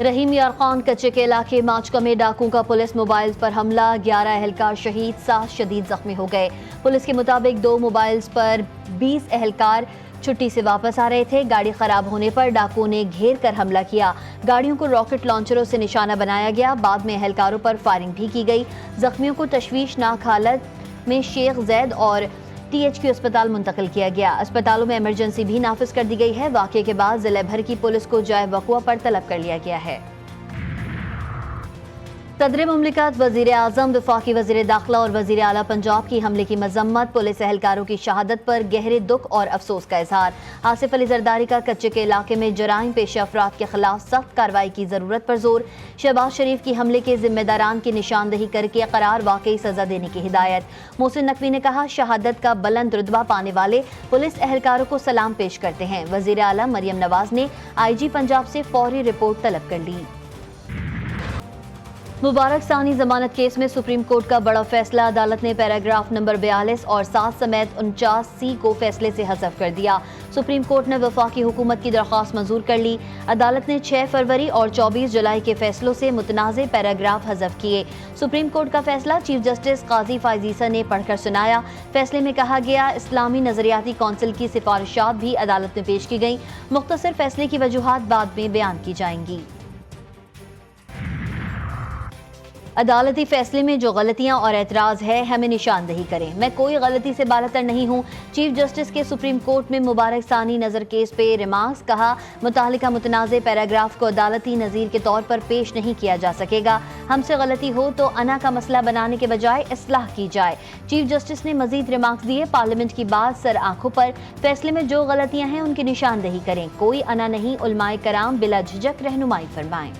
रहीम यार खान कच्चे के इलाके माचका में डाकुओं का पुलिस मोबाइल्स पर हमला, 11 एहलकार शहीद, 7 शदीद जख्मी हो गए। पुलिस के मुताबिक 2 मोबाइल्स पर 20 एहलकार छुट्टी से वापस आ रहे थे। गाड़ी खराब होने पर डाकुओं ने घेर कर हमला किया। गाड़ियों को रॉकेट लॉन्चरों से निशाना बनाया गया। बाद में एहलकारों पर फायरिंग भी की गई। जख्मियों को तशवीशनाक हालत में शेख जैद और THQ अस्पताल मुंतकिल किया गया। अस्पतालों में इमरजेंसी भी नाफिज कर दी गई है। वाक़े के बाद जिले भर की पुलिस को जाए वक़ुआ पर तलब कर लिया गया है। सदर मुमलिकत, वज़ीर आज़म, वफाकी वज़ीर दाखिला और वज़ीर आला पंजाब की हमले की मजम्मत, पुलिस एहलकारों की शहादत पर गहरे दुख और अफसोस का इजहार। आसिफ अली जरदारी का कच्चे के इलाके में जराइम पेशे अफराद के खिलाफ सख्त कार्रवाई की जरूरत पर जोर। शहबाज शरीफ की हमले के जिम्मेदारान की निशानदही करके करार वाकई सजा देने की हिदायत। मोहसिन नकवी ने कहा, शहादत का बुलंद रुतबा पाने वाले पुलिस एहलकारों को सलाम पेश करते हैं। वज़ीर आला मरियम नवाज ने IG पंजाब से फौरी रिपोर्ट तलब कर ली। मुबारक सानी जमानत केस में सुप्रीम कोर्ट का बड़ा फैसला। अदालत ने पैराग्राफ नंबर 42 और 7 समेत 49C को फैसले से हज़फ कर दिया। सुप्रीम कोर्ट ने वफाकी हुकूमत की दरख्वास्त मंजूर कर ली। अदालत ने 6 फरवरी और 24 जुलाई के फैसलों से मुतनाज़े पैराग्राफ हज़फ किए। सुप्रीम कोर्ट का फैसला चीफ जस्टिस काजी फायज़ ईसा ने पढ़कर सुनाया। फैसले में कहा गया, इस्लामी नजरियाती कौंसिल की सिफारिशात भी अदालत में पेश की गई। मुख्तसर फैसले की वजूहात बाद में बयान की जाएंगी। अदालती फैसले में जो गलतियां और एतराज़ है, हमें निशानदही करें। मैं कोई गलती से बालतर नहीं हूं। चीफ जस्टिस के सुप्रीम कोर्ट में मुबारक सानी नज़र केस पे रिमार्क्स। कहा, मुतालिका मुतनाज़े पैराग्राफ को अदालती नज़ीर के तौर पर पेश नहीं किया जा सकेगा। हमसे गलती हो तो अना का मसला बनाने के बजाय इस्लाह की जाए। चीफ जस्टिस ने मजीद रिमार्क्स दिए, पार्लियामेंट की बात सर आंखों पर, फैसले में जो गलतियां हैं उनकी निशानदही करें। कोई अना नहीं, उलमाए कराम बिला झिझक रहनुमाई फरमाएं।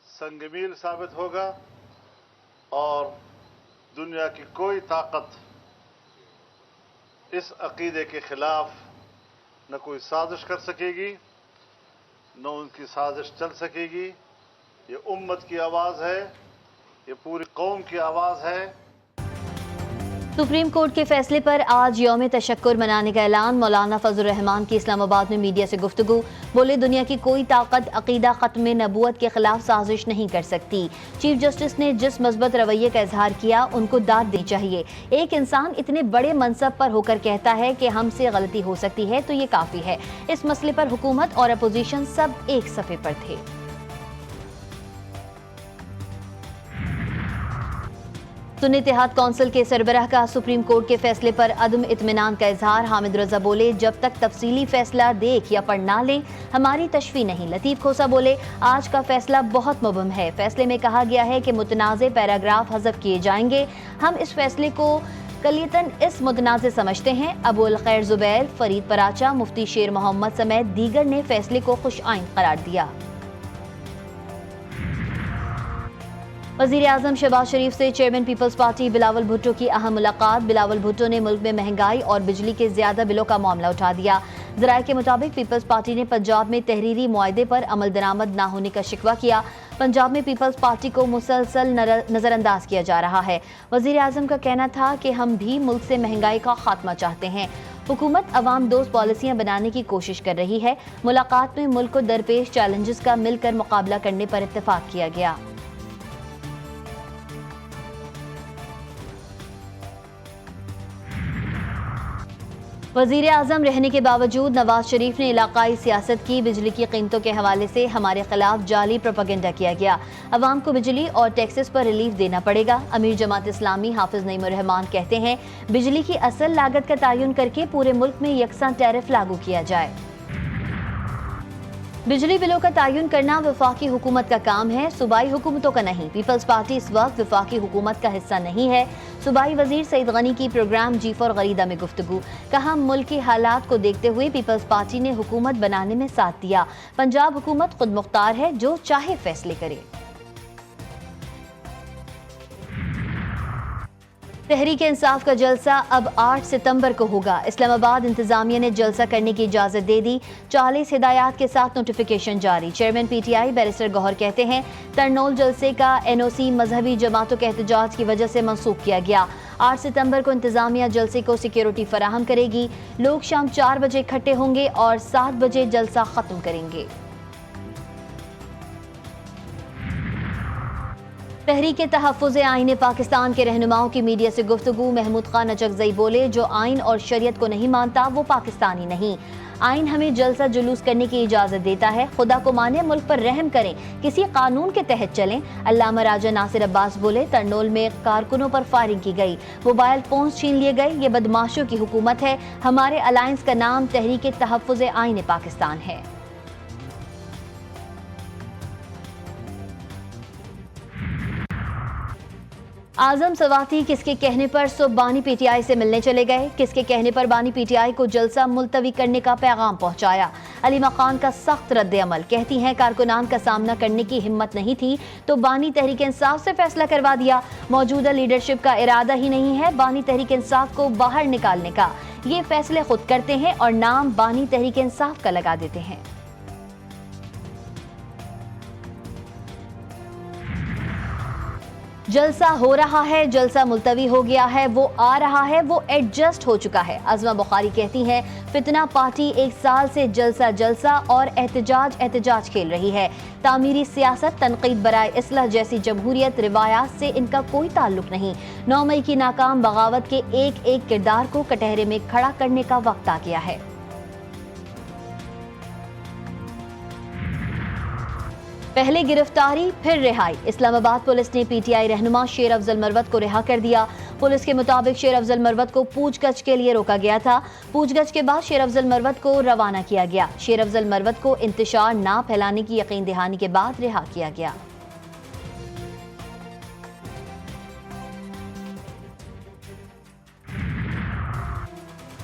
संगमील साबित होगा और दुनिया की कोई ताकत इस अकीदे के खिलाफ न कोई साजिश कर सकेगी, न उनकी साजिश चल सकेगी। ये उम्मत की आवाज़ है, ये पूरी कौम की आवाज़ है। सुप्रीम कोर्ट के फैसले पर आज यौम तशक्कुर मनाने का ऐलान। मौलाना फजल रहमान की इस्लामाबाद में मीडिया से गुफ्तगू। बोले, दुनिया की कोई ताकत अकीदा खत्म नबूवत के खिलाफ साजिश नहीं कर सकती। चीफ जस्टिस ने जिस मस्बत रवैये का इजहार किया, उनको दाद दी चाहिए। एक इंसान इतने बड़े मनसब पर होकर कहता है कि हमसे गलती हो सकती है तो ये काफी है। इस मसले पर हुकूमत और अपोजिशन सब एक सफ़े पर थे। सुन्नी इत्तेहाद कौंसिल के सरबराह का सुप्रीम कोर्ट के फैसले पर अदम इत्मीनान का इजहार। हामिद रजा बोले, जब तक तफसीली फैसला देख या पढ़ ना लें हमारी तशफी नहीं। लतीफ खोसा बोले, आज का फैसला बहुत मुबहम है। फैसले में कहा गया है कि मुतनाज़े पैराग्राफ हज़फ किए जाएंगे। हम इस फैसले को कलियतन इस मुतनाज़े समझते हैं। अबुल खैर जुबैर, फरीद पराचा, मुफ्ती शेर मोहम्मद समेत दीगर ने फैसले को खुश आइन करार दिया। वज़ीर आज़म शहबाज शरीफ से chairman Peoples Party Bilawal Bhutto की अहम मुलाकात। बिलावल भुट्टो ने मुल्क में महंगाई और बिजली के ज्यादा बिलों का मामला उठा दिया। ज़राए के मुताबिक पीपल्स पार्टी ने पंजाब में तहरीरी मुआहदे पर अमल दरामद ना होने का शिकवा किया। पंजाब में पीपल्स पार्टी को मुसलसल नज़रअंदाज किया जा रहा है। वज़ीर आज़म का कहना था कि हम भी मुल्क से महंगाई का खात्मा चाहते हैं। हुकूमत अवाम दोस्त पॉलिसियां बनाने की कोशिश कर रही है। मुलाकात में मुल्क को दरपेश चैलेंजेस का मिलकर मुकाबला करने पर इत्तेफाक किया गया। वज़ीर आज़म रहने के बावजूद नवाज शरीफ ने इलाकाई सियासत की। बिजली की कीमतों के हवाले से हमारे खिलाफ जाली प्रोपेगेंडा किया गया। अवाम को बिजली और टैक्सेस पर रिलीफ देना पड़ेगा। अमीर जमात इस्लामी हाफिज नईम रहमान कहते हैं, बिजली की असल लागत का तयन करके पूरे मुल्क में यकसा टैरिफ लागू किया जाए। बिजली बिलों का तयन करना वफाकी हुकूमत का काम है, सूबाई हुकूमतों का नहीं। पीपल्स पार्टी इस वक्त वफाकी हुकूमत का हिस्सा नहीं है। सूबाई वजीर सईद गनी की प्रोग्राम G4 गरीदा में गुफ्तगू। कहा, मुल्क के हालात को देखते हुए पीपल्स पार्टी ने हुकूमत बनाने में साथ दिया। पंजाब हुकूमत खुद मुख्तार है, जो चाहे फैसले करे। तहरीक इंसाफ का जलसा अब 8 सितंबर को होगा। इस्लामाबाद इंतजामिया ने जलसा करने की इजाजत दे दी। 40 हिदायत के साथ नोटिफिकेशन जारी। चेयरमैन PTI बैरिस्टर गौहर कहते हैं, तरनोल जलसे का NOC मजहबी जमातों के एहतजाज की वजह से मंसूख किया गया। 8 सितंबर को इंतजामिया जलसे को सिक्योरिटी फराहम करेगी। लोग शाम 4 बजे इकट्ठे होंगे और 7 बजे जलसा खत्म करेंगे। तहरीक तहफ़्फ़ुज़ आईन पाकिस्तान के रहनुमाओं की मीडिया से गुफ्तगू। महमूद खान अचकज़ई बोले, जो आइन और शरीयत को नहीं मानता वो पाकिस्तानी नहीं। आइन हमें जलसा जुलूस करने की इजाज़त देता है। खुदा को माने, मुल्क पर रहम करें, किसी कानून के तहत चलें। अल्लामा राजा नासिर अब्बास बोले, तरनोल में कारकुनों पर फायरिंग की गई, मोबाइल फोन छीन लिए गए। ये बदमाशों की हुकूमत है। हमारे अलायंस का नाम तहरीक तहफ़्फ़ुज़ आईन पाकिस्तान है। आजम सवाती किसके कहने पर सुबह बानी पीटीआई से मिलने चले गए? किसके कहने पर बानी पीटीआई को जलसा मुलतवी करने का पैगाम पहुंचाया? अलीमा खान का सख्त रद्द अमल। कहती हैं, कारकुनान का सामना करने की हिम्मत नहीं थी तो बानी तहरीक इंसाफ से फैसला करवा दिया। मौजूदा लीडरशिप का इरादा ही नहीं है बानी तहरीक इंसाफ को बाहर निकालने का। ये फैसले खुद करते हैं और नाम बानी तहरीक इंसाफ का लगा देते हैं। जलसा हो रहा है, जलसा मुलतवी हो गया है, वो आ रहा है, वो एडजस्ट हो चुका है। अज़मा बुखारी कहती हैं, फितना पार्टी 1 साल से जलसा जलसा और एहतजाज खेल रही है। तामीरी सियासत, तनकीद बराए इस्लाह जैसी जमहूरियत रिवायात से इनका कोई ताल्लुक नहीं। 9 मई की नाकाम बगावत के एक एक किरदार को कटहरे में खड़ा करने का वक्त आ गया है। पहले गिरफ्तारी फिर रिहाई। इस्लामाबाद पुलिस ने पीटीआई रहनुमा शेर अफजल मरवत को रिहा कर दिया। पुलिस के मुताबिक शेर अफजल मरवत को पूछगछ के लिए रोका गया था। पूछगछ के बाद शेर अफजल मरवत को रवाना किया गया। शेर अफजल मरवत को इंतशार ना फैलाने की यकीन दहानी के बाद रिहा किया गया।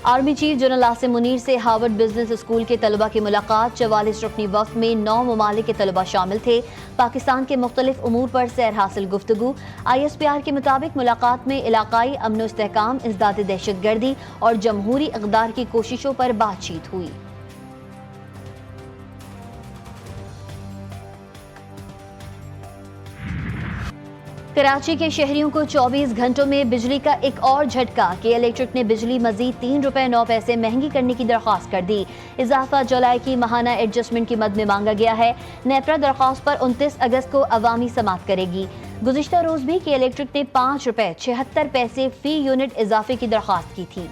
Army chief general Asim Munir से हार्वर्ड बिजनेस स्कूल के तलबा की मुलाकात। 44 रुकनी वफ्द में 9 ममालिक के तलबा शामिल थे। पाकिस्तान के मुख्तलिफ उमूर पर सैर हासिल गुफ्तगू। ISPR के मुताबिक मुलाकात में इलाकाई अमन व इस्तेहकाम, इंसदाद दहशत गर्दी और जमहूरी इक़दार की कोशिशों पर बातचीत हुई। कराची के शहरियों को 24 घंटों में बिजली का एक और झटका। के इलेक्ट्रिक ने बिजली मजीद 3 रुपए 9 पैसे महंगी करने की दरख्वास्त कर दी। इजाफा जुलाई की माहाना एडजस्टमेंट की मद में मांगा गया है। नेपरा दरख्वास्त पर 29 अगस्त को अवामी समात करेगी। गुज़िश्ता रोज भी के इलेक्ट्रिक ने 5 रुपए 76 पैसे फी यूनिट इजाफे की दरख्वास्त की थी।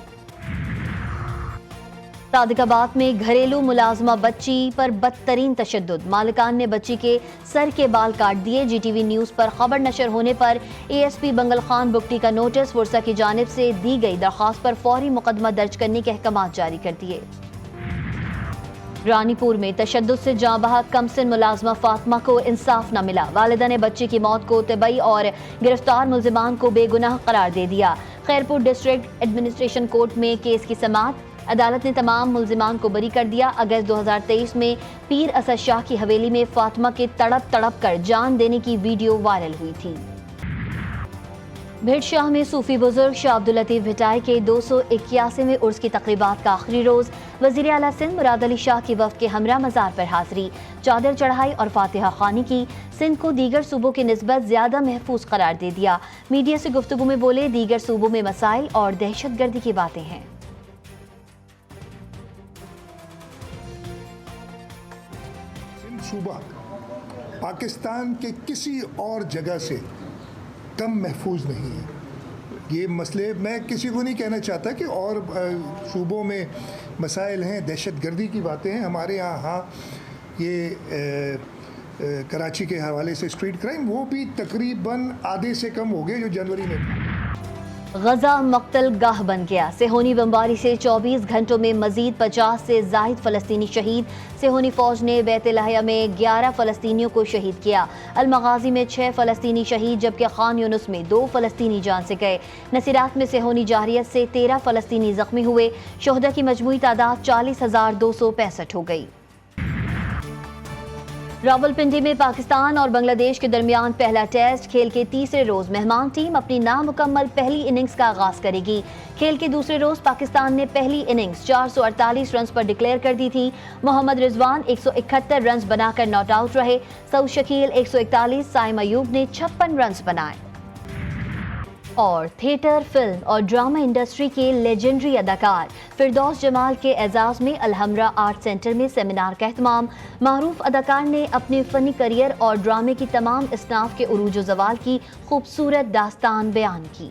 सादिकाबाद में घरेलू मुलाजमा बच्ची पर बदतरीन तशद्दुद। मालिकान ने बच्ची के सर के बाल काट दिए। GTV न्यूज पर खबर नशर होने पर ASP बंगल खान बुगटी का नोटिस। वर्सा की जानिब से दी गई दरख्वास्त पर फौरी मुकदमा दर्ज करने के अहकामात जारी कर दिए। रानीपुर में तशद्दुद से जाँ बहक कमसिन मुलाजमा फातिमा को इंसाफ न मिला। वालिदा ने बच्ची की मौत को तबई और गिरफ्तार मुल्जिमान को बेगुनाह करार दे दिया। खैरपुर डिस्ट्रिक्ट एडमिनिस्ट्रेशन कोर्ट में केस की समाअत। अदालत ने तमाम मुल्जिमान को बरी कर दिया। अगस्त 2023 में पीर असद शाह की हवेली में फातिमा के तड़प तड़प कर जान देने की वीडियो वायरल हुई थी। भिट शाह में सूफी बुजुर्ग शाह अब्दुल लतीफ भिटाई के 281वें उर्स की तकरीबात का आखिरी रोज। वजीर आला सिंध मुराद अली शाह की वफ्द के हमरा मज़ार पर हाजिरी, चादर चढ़ाई और फातिहा खानी की। सिंध को दीगर सूबों की निस्बत ज्यादा महफूज करार दे दिया। मीडिया से गुफ्तगू में बोले, दीगर सूबों में मसाइल और दहशत गर्दी की बातें हैं। सूबा पाकिस्तान के किसी और जगह से कम महफूज नहीं है। ये मसले मैं किसी को नहीं कहना चाहता कि और सूबों में मसाइल हैं, दहशत गर्दी की बातें हैं। हमारे यहाँ हाँ ये कराची के हवाले से स्ट्रीट क्राइम वो भी तकरीबन आधे से कम हो गए जो जनवरी में। गजा मक्तल गाह बन गया। सेहोनी बमबारी से 24 घंटों में मजीद 50 से जायद फलस्तीनी शहीद। सेहोनी फौज ने बैत लाहिया में 11 फलस्तीनियों को शहीद किया। अलमगाजी में 6 फलस्तीनी शहीद जबकि खान यूनुस में 2 फलस्तीनी जान से गए। नसीरात में सेहोनी जारियत से 13 फलस्तीनी जख्मी हुए। शोहदा की मजमूई तादाद 40,265 हो गई। रावलपिंडी में पाकिस्तान और बांग्लादेश के दरमियान पहला टेस्ट। खेल के तीसरे रोज मेहमान टीम अपनी नामुकम्मल पहली इनिंग्स का आगाज करेगी। खेल के दूसरे रोज पाकिस्तान ने पहली इनिंग्स 448 रन पर डिक्लेयर कर दी थी। मोहम्मद रिजवान 171 रन बनाकर नॉट आउट रहे। सऊद शकील 141, साइम अयूब ने 56 रन बनाए। اور تھیٹر، فلم اور ڈرامہ انڈسٹری کے لیجنڈری اداکار فردوس جمال کے اعزاز میں الحمرا آرٹ سینٹر میں سیمینار کا اہتمام۔ معروف اداکار نے اپنے فنی کریئر اور ڈرامے کی تمام اصناف کے عروج و زوال کی خوبصورت داستان بیان کی۔